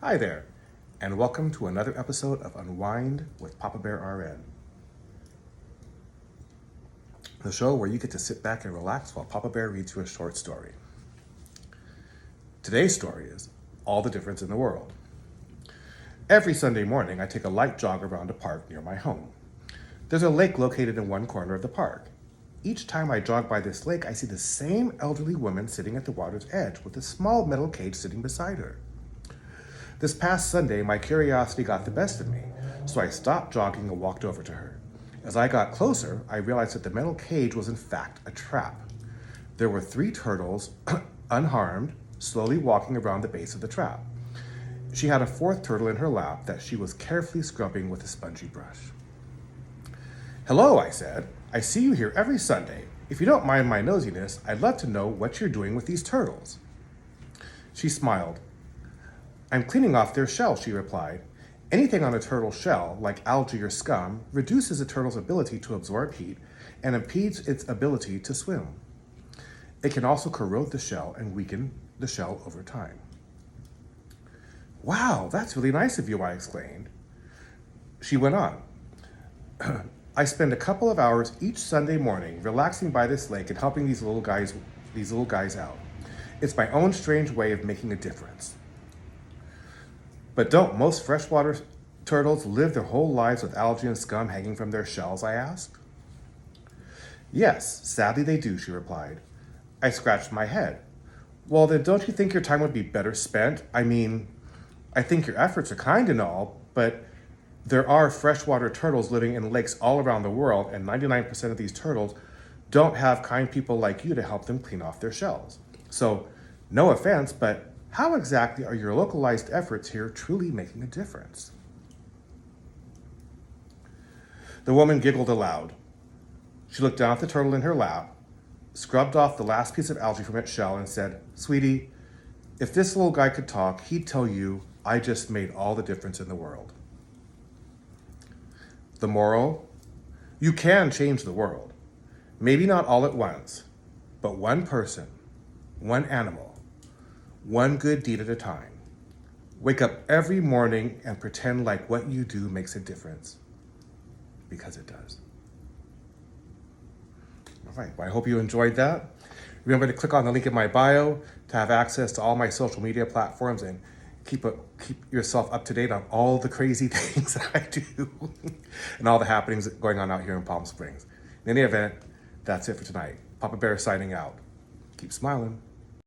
Hi there, and welcome to another episode of Unwind with Papa Bear RN, the show where you get to sit back and relax while Papa Bear reads you a short story. Today's story is All the Difference in the World. Every Sunday morning, I take a light jog around a park near my home. There's a lake located in one corner of the park. Each time I jog by this lake, I see the same elderly woman sitting at the water's edge with a small metal cage sitting beside her. This past Sunday, my curiosity got the best of me, so I stopped jogging and walked over to her. As I got closer, I realized that the metal cage was in fact a trap. There were 3 turtles, unharmed, slowly walking around the base of the trap. She had a 4th turtle in her lap that she was carefully scrubbing with a spongy brush. "Hello," I said. "I see you here every Sunday. If you don't mind my nosiness, I'd love to know what you're doing with these turtles." She smiled. "I'm cleaning off their shell," she replied. "Anything on a turtle's shell, like algae or scum, reduces a turtle's ability to absorb heat and impedes its ability to swim. It can also corrode the shell and weaken the shell over time." "Wow, that's really nice of you," I exclaimed. She went on. "I spend a couple of hours each Sunday morning relaxing by this lake and helping these little guys out. It's my own strange way of making a difference." "But don't most freshwater turtles live their whole lives with algae and scum hanging from their shells?" I asked. "Yes, sadly they do," she replied. I scratched my head. "Well, then don't you think your time would be better spent? I think your efforts are kind and all, but there are freshwater turtles living in lakes all around the world, and 99% of these turtles don't have kind people like you to help them clean off their shells. So, no offense, but how exactly are your localized efforts here truly making a difference?" The woman giggled aloud. She looked down at the turtle in her lap, scrubbed off the last piece of algae from its shell, and said, "Sweetie, if this little guy could talk, he'd tell you I just made all the difference in the world." The moral? You can change the world. Maybe not all at once, but one person, one animal, one good deed at a time. Wake up every morning and pretend like what you do makes a difference, because it does. All right, well, I hope you enjoyed that. Remember to click on the link in my bio to have access to all my social media platforms and keep yourself up to date on all the crazy things that I do and all the happenings going on out here in Palm Springs. In any event, that's it for tonight. Papa Bear signing out. Keep smiling.